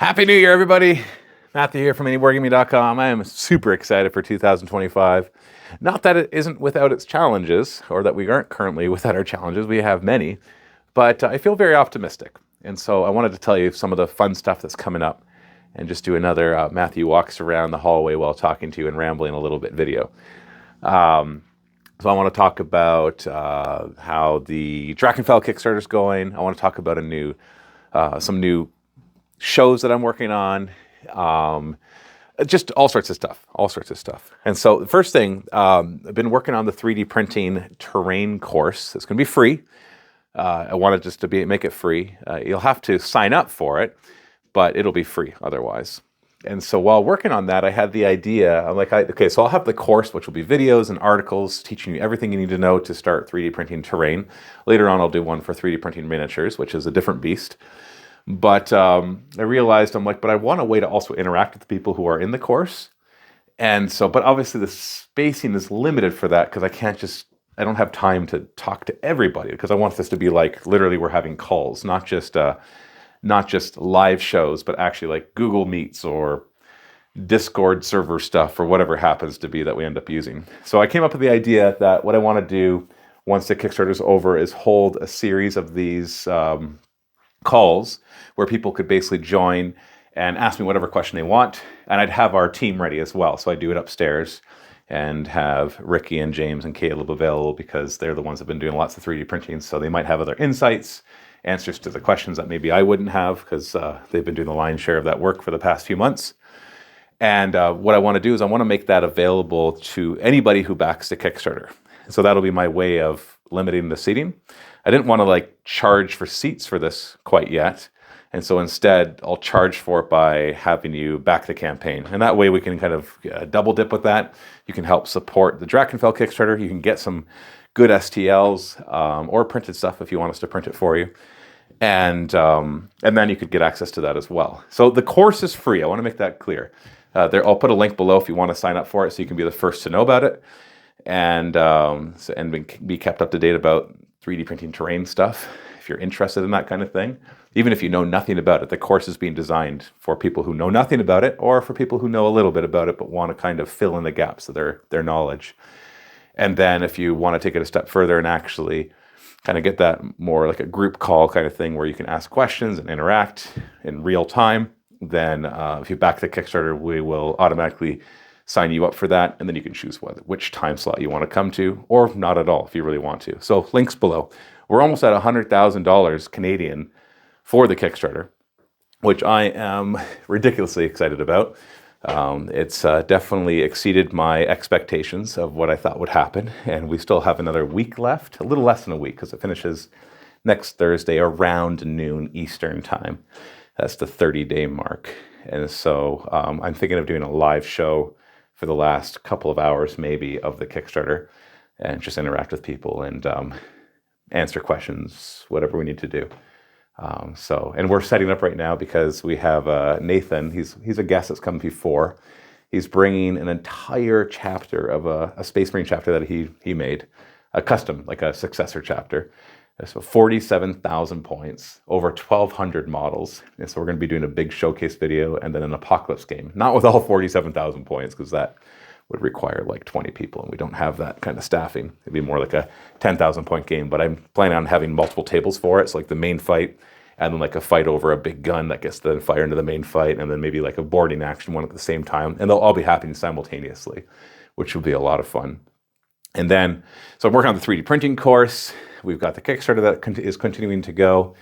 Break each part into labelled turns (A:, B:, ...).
A: Happy New Year, everybody. Matthew here from AnyWargaming.com. I am super excited for 2025. Not that it isn't without its challenges, or that we aren't currently without our challenges. We have many, but I feel very optimistic. And so I wanted to tell you some of the fun stuff that's coming up and just do another Matthew walks around the hallway while talking to you and rambling a little bit video. So I want to talk about how the Drakenfell Kickstarter is going. I want to talk about some new shows that I'm working on, just all sorts of stuff. And so the first thing, I've been working on the 3D printing terrain course. It's going to be free. I wanted just to make it free. You'll have to sign up for it, but it'll be free otherwise. And so while working on that, I had the idea, I'm like, so I'll have the course, which will be videos and articles teaching you everything you need to know to start 3D printing terrain. Later on, I'll do one for 3D printing miniatures, which is a different beast. But I realized, but I want a way to also interact with the people who are in the course. And so, but obviously the spacing is limited for that because I don't have time to talk to everybody because I want this to be like, literally we're having calls, not just live shows, but actually like Google Meets or Discord server stuff or whatever happens to be that we end up using. So I came up with the idea that what I want to do once the Kickstarter is over is hold a series of these calls where people could basically join and ask me whatever question they want. And I'd have our team ready as well. So I do it upstairs and have Ricky and James and Caleb available because they're the ones that have been doing lots of 3D printing. So they might have other insights, answers to the questions that maybe I wouldn't have because they've been doing the lion's share of that work for the past few months. And what I want to do is I want to make that available to anybody who backs the Kickstarter. So that'll be my way of limiting the seating. I didn't want to charge for seats for this quite yet. And so instead, I'll charge for it by having you back the campaign. And that way we can kind of double dip with that. You can help support the Drakenfell Kickstarter. You can get some good STLs or printed stuff if you want us to print it for you. And then you could get access to that as well. So the course is free. I want to make that clear. I'll put a link below if you want to sign up for it so you can be the first to know about it and be kept up to date about 3D printing terrain stuff if you're interested in that kind of thing. Even if you know nothing about it, the course is being designed for people who know nothing about it or for people who know a little bit about it but want to kind of fill in the gaps of their knowledge. And then if you want to take it a step further and actually kind of get that more like a group call kind of thing where you can ask questions and interact in real time, then if you back the Kickstarter, we will automatically sign you up for that. And then you can choose which time slot you want to come to or not at all if you really want to. So links below. We're almost at $100,000 Canadian for the Kickstarter, which I am ridiculously excited about. It's definitely exceeded my expectations of what I thought would happen. And we still have another week left, a little less than a week because it finishes next Thursday around noon Eastern time. That's the 30-day mark. And so I'm thinking of doing a live show for the last couple of hours maybe of the Kickstarter and just interact with people and answer questions, whatever we need to do. And we're setting up right now because we have Nathan. He's a guest that's come before. He's bringing an entire chapter of a Space Marine chapter that he made, a custom, like a successor chapter. So 47,000 points, over 1,200 models. And so we're going to be doing a big showcase video and then an apocalypse game. Not with all 47,000 points because that would require like 20 people and we don't have that kind of staffing. It'd be more like a 10,000 point game, but I'm planning on having multiple tables for it. So like the main fight and then like a fight over a big gun that gets the fire into the main fight and then maybe like a boarding action one at the same time. And they'll all be happening simultaneously, which will be a lot of fun. And then, so I'm working on the 3D printing course. We've got the Kickstarter that is continuing to go.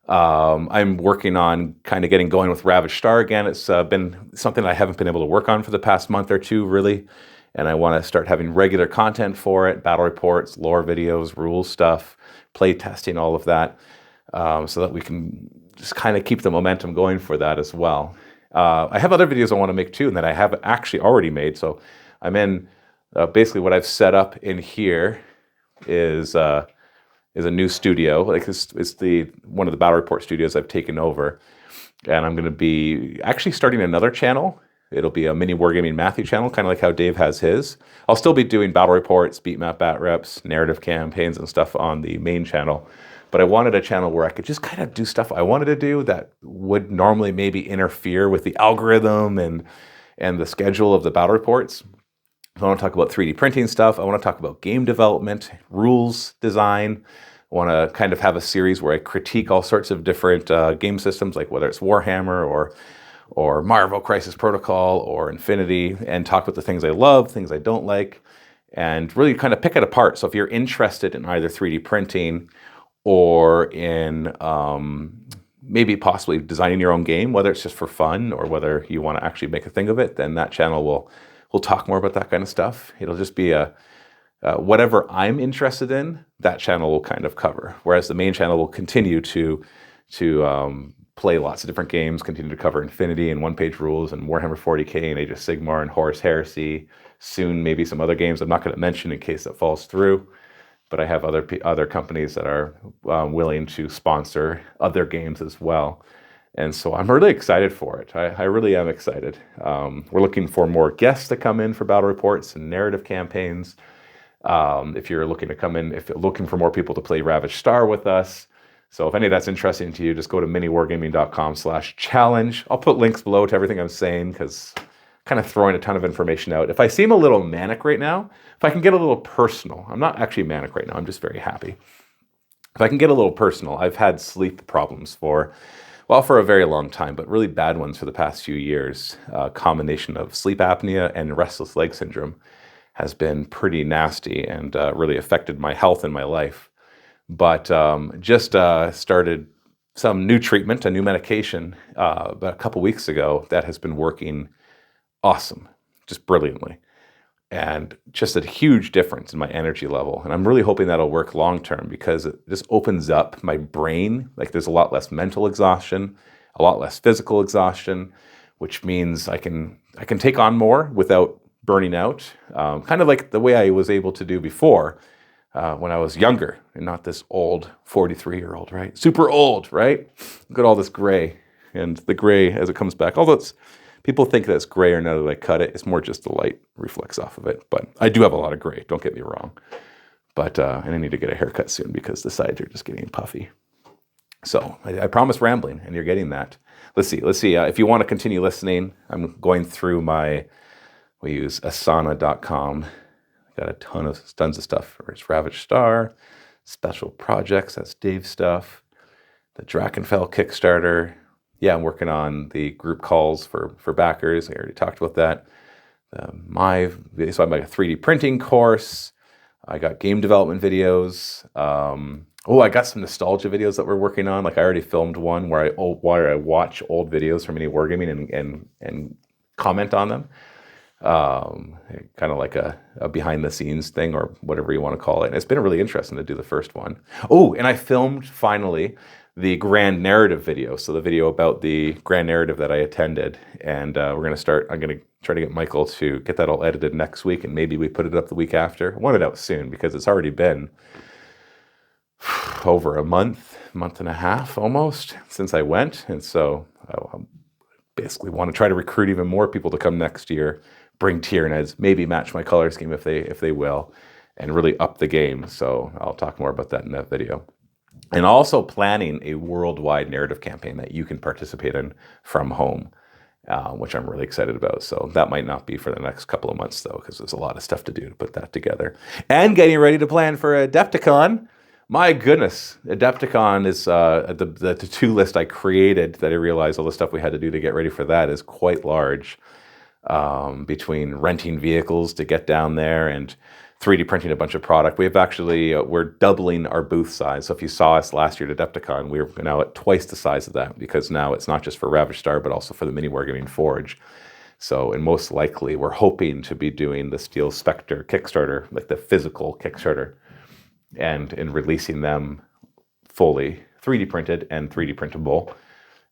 A: I'm working on kind of getting going with Ravaged again. It's been something I haven't been able to work on for the past month or two, really. And I want to start having regular content for it, battle reports, lore videos, rules stuff, play testing, all of that, so that we can just kind of keep the momentum going for that as well. I have other videos I want to make too, and that I have actually already made. So I'm in, basically what I've set up in here is a new studio. Like it's one of the battle report studios I've taken over, and I'm going to be actually starting another channel. It'll be a mini Wargaming Matthew channel, kind of like how Dave has his. I'll still be doing battle reports, beat map, bat reps, narrative campaigns, and stuff on the main channel, but I wanted a channel where I could just kind of do stuff I wanted to do that would normally maybe interfere with the algorithm and the schedule of the battle reports. I want to talk about 3D printing stuff. I want to talk about game development, rules design. I want to kind of have a series where I critique all sorts of different game systems, like whether it's Warhammer or Marvel Crisis Protocol or Infinity, and talk about the things I love, things I don't like, and really kind of pick it apart. So if you're interested in either 3D printing or in maybe possibly designing your own game, whether it's just for fun or whether you want to actually make a thing of it, then that channel will talk more about that kind of stuff. It'll just be whatever I'm interested in, that channel will kind of cover. Whereas the main channel will continue to play lots of different games, continue to cover Infinity and one-page rules and Warhammer 40k and Age of Sigmar and Horus Heresy. Soon, maybe some other games I'm not going to mention in case that falls through. But I have other companies that are willing to sponsor other games as well. And so I'm really excited for it. I really am excited. We're looking for more guests to come in for battle reports and narrative campaigns. If you're looking to come in, if you're looking for more people to play Ravaged Star with us. So if any of that's interesting to you, just go to miniwargaming.com/challenge. I'll put links below to everything I'm saying because I'm kind of throwing a ton of information out. If I seem a little manic right now, if I can get a little personal, I'm not actually manic right now, I'm just very happy. If I can get a little personal, I've had sleep problems for a very long time, but really bad ones for the past few years. A combination of sleep apnea and restless leg syndrome has been pretty nasty and really affected my health and my life. But just started some new treatment, a new medication about a couple weeks ago that has been working awesome, just brilliantly. And just a huge difference in my energy level. And I'm really hoping that'll work long term because it just opens up my brain. Like there's a lot less mental exhaustion, a lot less physical exhaustion, which means I can take on more without burning out. Kind of like the way I was able to do before when I was younger and not this old 43-year-old, right? Super old, right? Look at all this gray. And the gray as it comes back, although people think that it's gray or now that I cut it, it's more just the light reflects off of it. But I do have a lot of gray, don't get me wrong. But and I need to get a haircut soon because the sides are just getting puffy. So I promise rambling, and you're getting that. Let's see. If you want to continue listening, I'm going through we use asana.com. Got tons of stuff. It's Ravaged Star, special projects, that's Dave's stuff. The Drakenfell Kickstarter. Yeah, I'm working on the group calls for backers. I already talked about that. So I have a 3D printing course. I got game development videos. I got some nostalgia videos that we're working on. Like I already filmed one where I watch old videos from Mini Wargaming and comment on them. Kind of like a behind the scenes thing or whatever you want to call it. And it's been really interesting to do the first one. Oh, and I filmed finally the grand narrative video. So the video about the grand narrative that I attended. And I'm going to try to get Michael to get that all edited next week. And maybe we put it up the week after. I want it out soon because it's already been over a month and a half almost since I went. And so I basically want to try to recruit even more people to come next year, bring Tyranids, maybe match my color scheme if they will, and really up the game. So I'll talk more about that in that video. And also planning a worldwide narrative campaign that you can participate in from home, which I'm really excited about. So that might not be for the next couple of months, though, because there's a lot of stuff to do to put that together. And getting ready to plan for Adepticon. My goodness, Adepticon is the to-do list I created that I realized all the stuff we had to do to get ready for that is quite large. Between renting vehicles to get down there and 3D printing a bunch of product. We're doubling our booth size. So if you saw us last year at Adepticon, we're now at twice the size of that because now it's not just for Ravaged Star, but also for the Mini Wargaming Forge. So, and most likely we're hoping to be doing the Steel Spectre Kickstarter, like the physical Kickstarter, and releasing them fully 3D printed and 3D printable.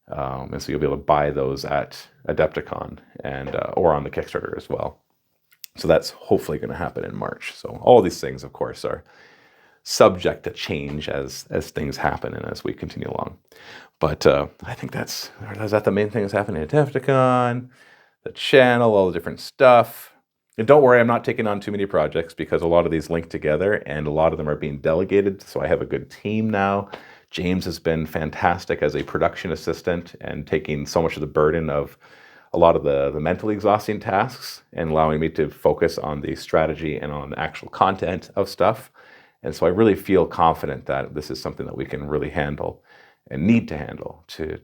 A: And so you'll be able to buy those at Adepticon and or on the Kickstarter as well. So that's hopefully going to happen in March. So all these things, of course, are subject to change as things happen and as we continue along. But I think is that the main thing that's happening at Adepticon, the channel, all the different stuff. And don't worry, I'm not taking on too many projects because a lot of these link together and a lot of them are being delegated. So I have a good team now. James has been fantastic as a production assistant and taking so much of the burden of a lot of the mentally exhausting tasks and allowing me to focus on the strategy and on the actual content of stuff. And so I really feel confident that this is something that we can really handle and need to handle to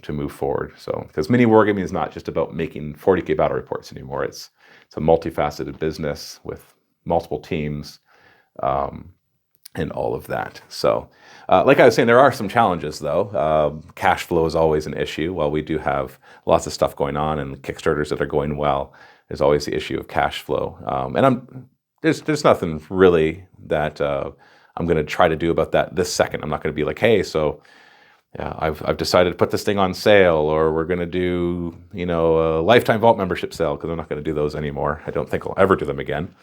A: move forward. So, because mini wargaming is not just about making 40K battle reports anymore. It's a multifaceted business with multiple teams and all of that. So, like I was saying, there are some challenges though. Cash flow is always an issue. While we do have lots of stuff going on and Kickstarters that are going well, there's always the issue of cash flow. And there's nothing really that I'm going to try to do about that this second. I'm not going to be like, hey, so yeah, I've decided to put this thing on sale, or we're going to do, a lifetime vault membership sale, because I'm not going to do those anymore. I don't think I'll ever do them again.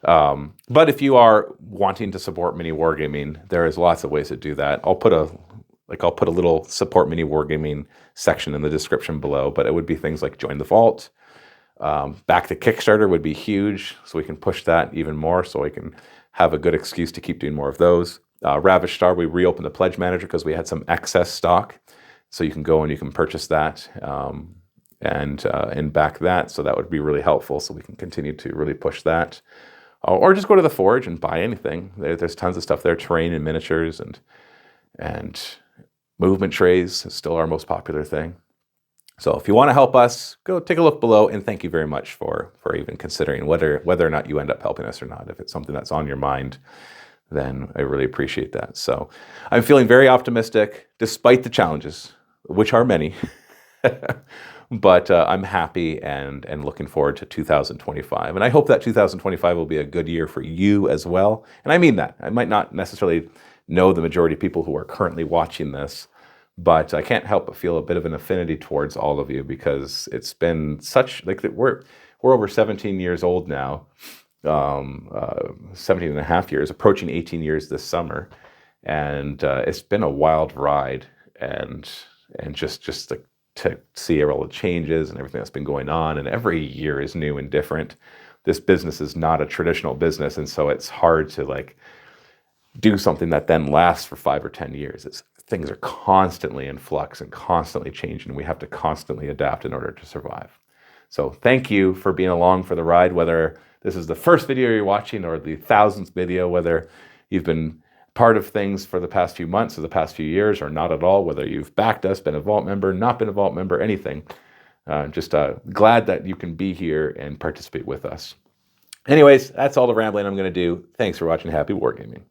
A: But if you are wanting to support mini wargaming, there is lots of ways to do that. I'll put a little support mini wargaming section in the description below, but it would be things like join the vault. Back to Kickstarter would be huge, so we can push that even more, so we can have a good excuse to keep doing more of those. Ravaged, we reopened the pledge manager because we had some excess stock, so you can go and you can purchase that and back that. So that would be really helpful. So we can continue to really push that, or just go to the forge and buy anything. There's tons of stuff there, terrain and miniatures and movement trays is still our most popular thing. So if you want to help us, go take a look below, and thank you very much for even considering whether or not you end up helping us or not. If it's something that's on your mind, then I really appreciate that. So I'm feeling very optimistic despite the challenges, which are many, but I'm happy and looking forward to 2025. And I hope that 2025 will be a good year for you as well. And I mean that. I might not necessarily know the majority of people who are currently watching this, but I can't help but feel a bit of an affinity towards all of you, because it's been such, like, we're over 17 years old now. 17 and a half years, approaching 18 years this summer. And it's been a wild ride, and just to see all the changes and everything that's been going on. And every year is new and different. This business is not a traditional business. And so it's hard to do something that then lasts for 5 or 10 years. Things are constantly in flux and constantly changing. We have to constantly adapt in order to survive. So thank you for being along for the ride, whether this is the first video you're watching or the 1000th video, whether you've been part of things for the past few months or the past few years or not at all, whether you've backed us, been a vault member, not been a vault member, anything. Just glad that you can be here and participate with us. Anyways, that's all the rambling I'm going to do. Thanks for watching. Happy wargaming.